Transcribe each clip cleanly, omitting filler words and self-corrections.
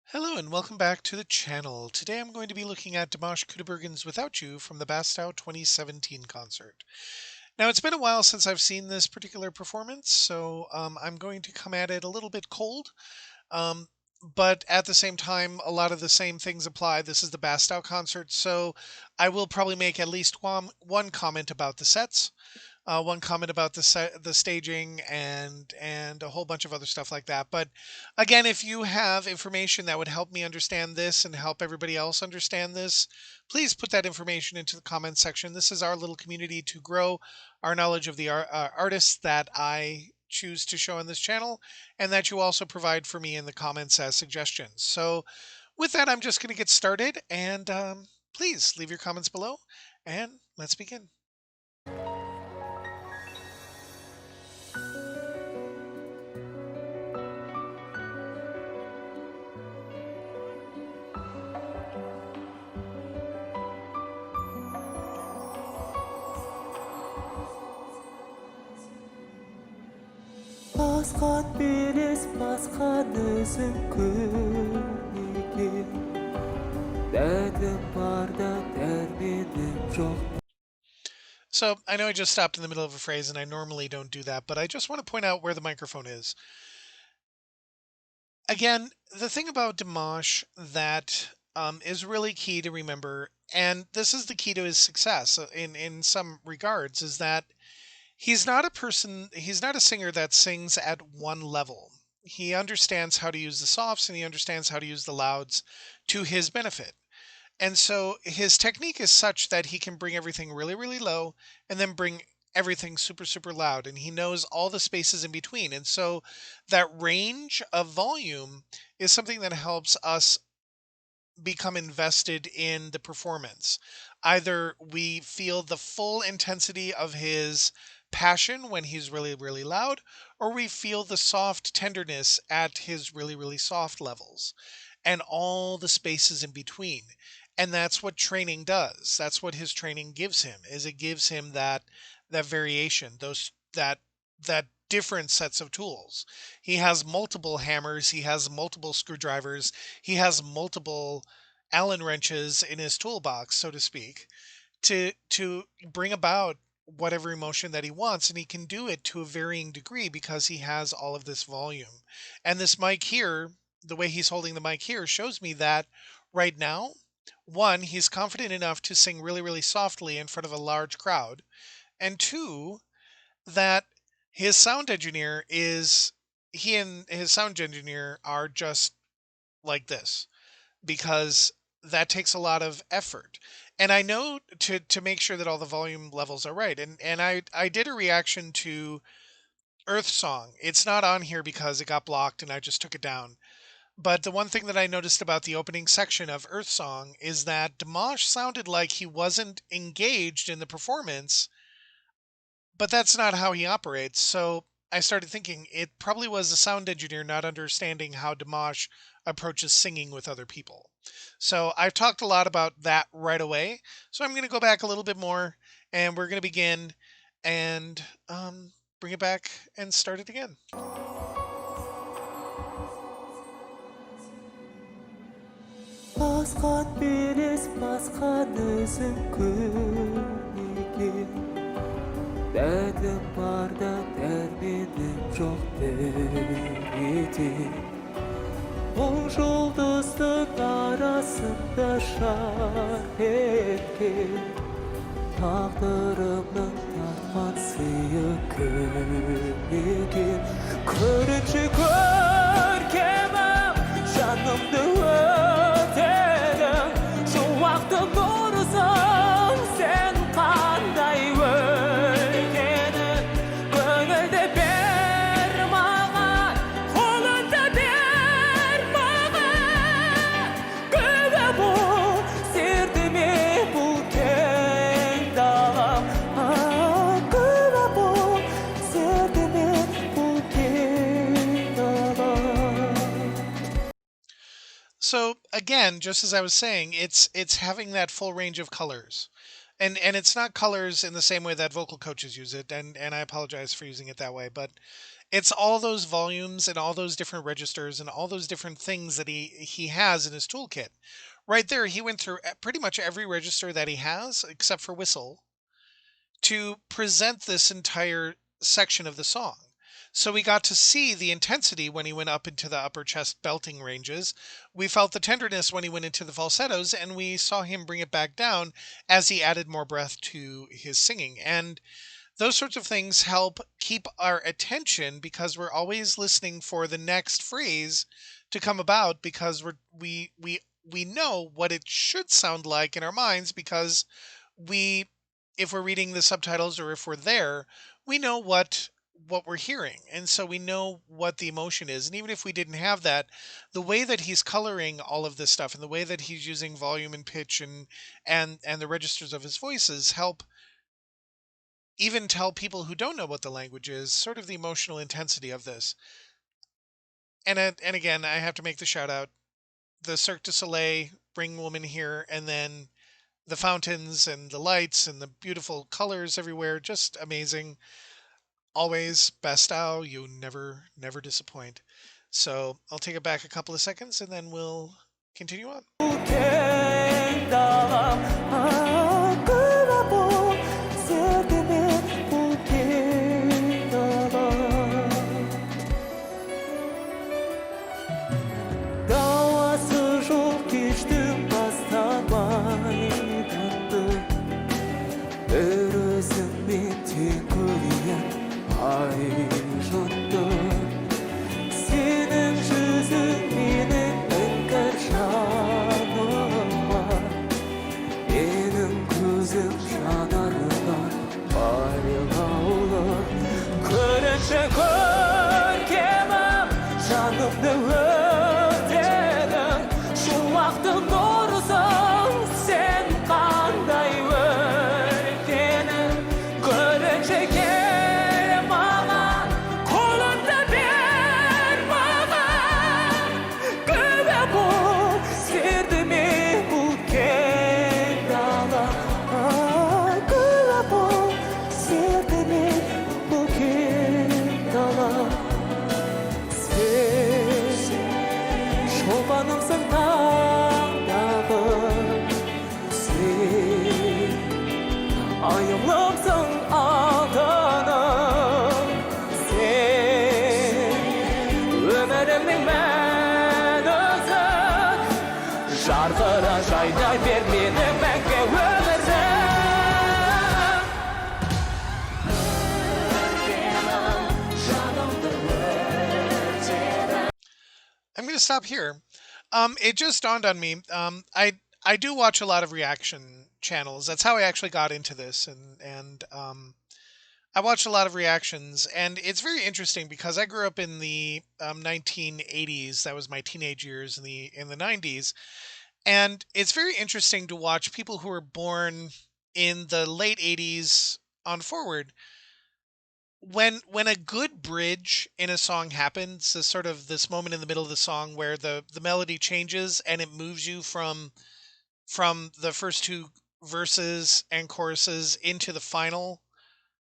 Hello and welcome back to the channel. Today I'm going to be looking at Dimash Without You from the Bastau 2017 concert. Now it's been a while since I've seen this particular performance, so I'm going to come at it a little bit cold. Um, but at the same time, a lot of the same things apply. This is the Bastau concert, so I will probably make at least one comment about the sets. One comment about the staging and a whole bunch of other stuff like that. But again, if you have information that would help me understand this and help everybody else understand this, please put that information into the comments section. This is our little community to grow our knowledge of the artists that I choose to show on this channel, and that you also provide for me in the comments as suggestions. So with that, I'm just going to get started, and please leave your comments below, and let's begin. Басқан белес басқан өзің көнеге дәтім барда дәрменім жоқ. So I know I just stopped in the middle of a phrase, and I normally don't do that, but I just want to point out where the microphone is. Again, the thing about Dimash that is really key to remember, and this is the key to his success in some regards, is that he's not a singer that sings at one level. He understands how to use the softs and he understands how to use the louds to his benefit. And so his technique is such that he can bring everything really, really low and then bring everything super, super loud. And he knows all the spaces in between. And so that range of volume is something that helps us become invested in the performance. Either we feel the full intensity of his passion when he's really, really loud, or we feel the soft tenderness at his really, really soft levels and all the spaces in between. And that's what training does. That's what his training gives him, is it gives him that variation, that different sets of tools. He has multiple hammers, he has multiple screwdrivers, he has multiple Allen wrenches in his toolbox, so to speak, to bring about whatever emotion that he wants, and he can do it to a varying degree because he has all of this volume. And this mic here, the way he's holding the mic here, shows me that right now, one, he's confident enough to sing really, really softly in front of a large crowd, and two, that his sound engineer he and his sound engineer are just like this, because that takes a lot of effort. And I know to make sure that all the volume levels are right. And I did a reaction to Earth Song. It's not on here because it got blocked and I just took it down. But the one thing that I noticed about the opening section of Earth Song is that Dimash sounded like he wasn't engaged in the performance, but that's not how he operates. So I started thinking it probably was the sound engineer not understanding how Dimash approaches singing with other people. So I've talked a lot about that right away. So I'm going to go back a little bit more, and we're going to begin and bring it back and start it again. Басқан белес басқан өзің көнеге дәтім барда дәрменім жоқ деуде. Бұл жұлдыздың арасында жарқ еткен тағдырымның татқан сыйы кім екен. Көрінше көркемім жанымды өтедің, шуақты нұрсың сен қандай өлкедің. Көңілді бер маған, қолыңды бер маған, куә бол сердіме бұл кең далам. Куә бол сердіме бұл кең далам. So again, just as I was saying, it's having that full range of colors. and it's not colors in the same way that vocal coaches use it, and I apologize for using it that way, but it's all those volumes and all those different registers and all those different things that he has in his toolkit. Right there, he went through pretty much every register that he has except for whistle to present this entire section of the song. So we got to see the intensity when he went up into the upper chest belting ranges. We felt the tenderness when he went into the falsettos, and we saw him bring it back down as he added more breath to his singing. And those sorts of things help keep our attention because we're always listening for the next phrase to come about because we know what it should sound like in our minds because we if we're reading the subtitles or if we're there, we know what we're hearing. And so we know what the emotion is. And even if we didn't have that, the way that he's coloring all of this stuff and the way that he's using volume and pitch and the registers of his voices help even tell people who don't know what the language is sort of the emotional intensity of this. And again, I have to make the shout out the Cirque du Soleil bring woman here, and then the fountains and the lights and the beautiful colors everywhere, just amazing. Always Bastau, you never disappoint. So I'll take it back a couple of seconds and then we'll continue on. I'm going to stop here. It just dawned on me. I do watch a lot of reaction channels. That's how I actually got into this, and I watch a lot of reactions, and it's very interesting because I grew up in the 1980s. That was my teenage years in the 90s, and it's very interesting to watch people who were born in the late 80s on forward when a good bridge in a song happens, this sort of this moment in the middle of the song where the melody changes and it moves you from the first two verses and choruses into the final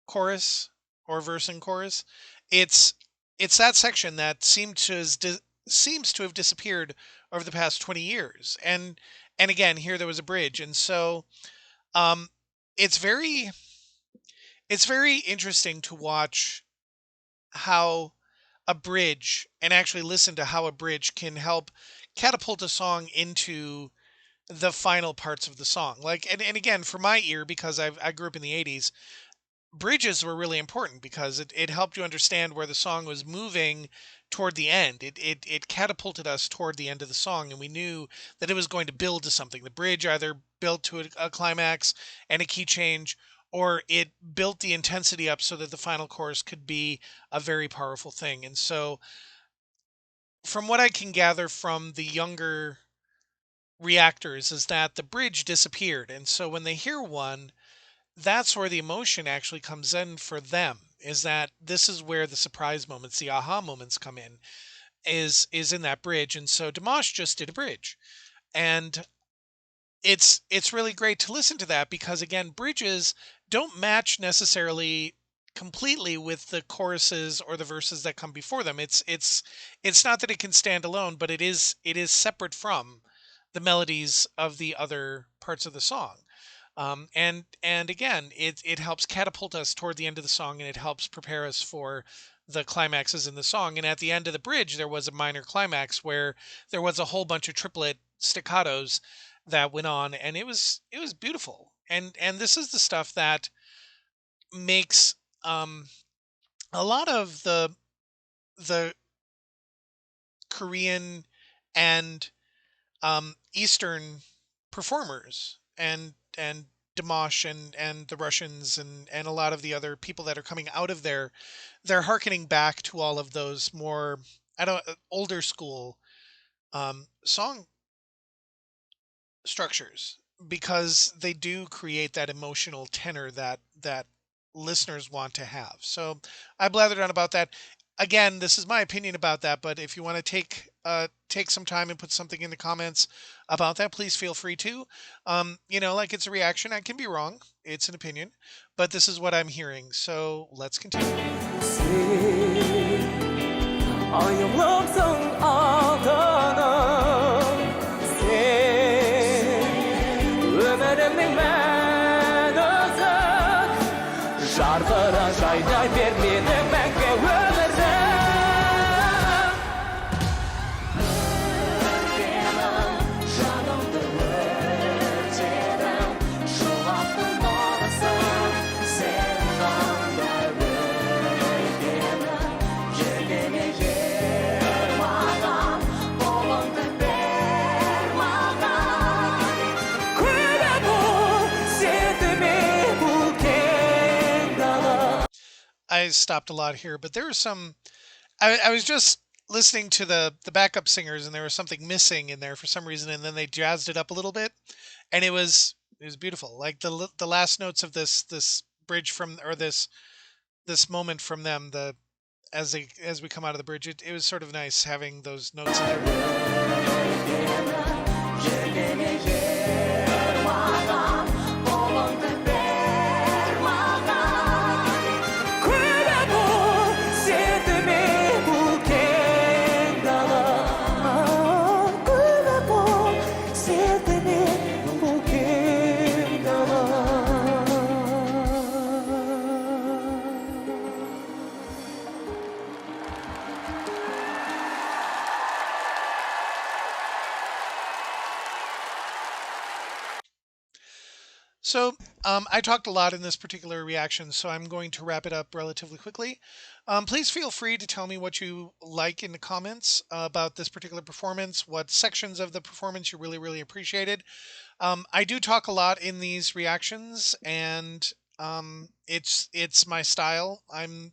chorus or verse and chorus. It's it's that section that seems to have disappeared over the past 20 years. And again, here there was a bridge, and so um, it's very interesting to watch how a bridge and actually listen to how a bridge can help catapult a song into the final parts of the song. Like and again, for my ear, because I grew up in the 80s, bridges were really important because it helped you understand where the song was moving toward the end. It catapulted us toward the end of the song, and we knew that it was going to build to something. The bridge either built to a climax and a key change, or it built the intensity up so that the final chorus could be a very powerful thing. And so, from what I can gather from the younger reactors, is that the bridge disappeared. And so, when they hear one, that's where the emotion actually comes in for them, is that this is where the surprise moments, the aha moments come in, is in that bridge. And so Dimash just did a bridge. And it's really great to listen to that because again, bridges don't match necessarily completely with the choruses or the verses that come before them. It's not that it can stand alone, but it is separate from the melodies of the other parts of the song. And again, it helps catapult us toward the end of the song, and it helps prepare us for the climaxes in the song. And at the end of the bridge, there was a minor climax where there was a whole bunch of triplet staccatos that went on, and it was beautiful. And this is the stuff that makes a lot of the Korean and Eastern performers and Dimash and the Russians and a lot of the other people that are coming out of there, they're harkening back to all of those more I don't older school song structures because they do create that emotional tenor that listeners want to have. So I blathered on about that. Again, this is my opinion about that, but if you want to take some time and put something in the comments about that, please feel free to. Like it's a reaction. I can be wrong. It's an opinion, but this is what I'm hearing. So let's continue. Şarkıdan şaynay vermeni mənə ömürəm Canımdı ötürəm Şu vaxtın olsun Sen qandar ötürəm Gönlümü yer mağam Olundu ber mağam Kuyla bu sevdimi bu I stopped a lot here, but there was some. I was just listening to the backup singers, and there was something missing in there for some reason, and then they jazzed it up a little bit, and it was beautiful. Like the last notes of this bridge from or this moment from them, the as we come out of the bridge, it was sort of nice having those notes in there. So I talked a lot in this particular reaction, so I'm going to wrap it up relatively quickly. Please feel free to tell me what you like in the comments about this particular performance, what sections of the performance you really, really appreciated. I do talk a lot in these reactions, and it's my style. I'm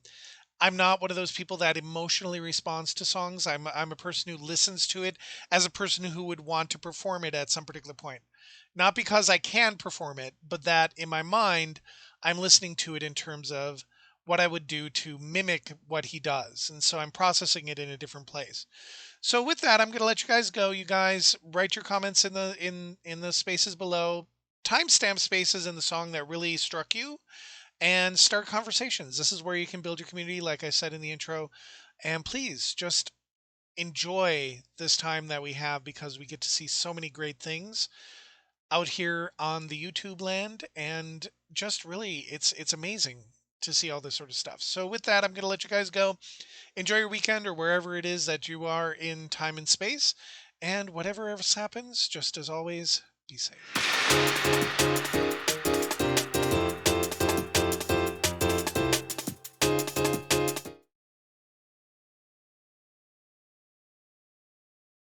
not one of those people that emotionally responds to songs. I'm a person who listens to it as a person who would want to perform it at some particular point. Not because I can perform it, but that in my mind I'm listening to it in terms of what I would do to mimic what he does. And so I'm processing it in a different place. So with that, I'm going to let you guys go. You guys write your comments in the spaces below. Timestamp spaces in the song that really struck you and start conversations. This is where you can build your community, like I said in the intro. And please just enjoy this time that we have because we get to see so many great things out here on the YouTube land. And just really, it's amazing to see all this sort of stuff. So with that, I'm going to let you guys go. Enjoy your weekend or wherever it is that you are in time and space. And whatever else happens, just as always, be safe.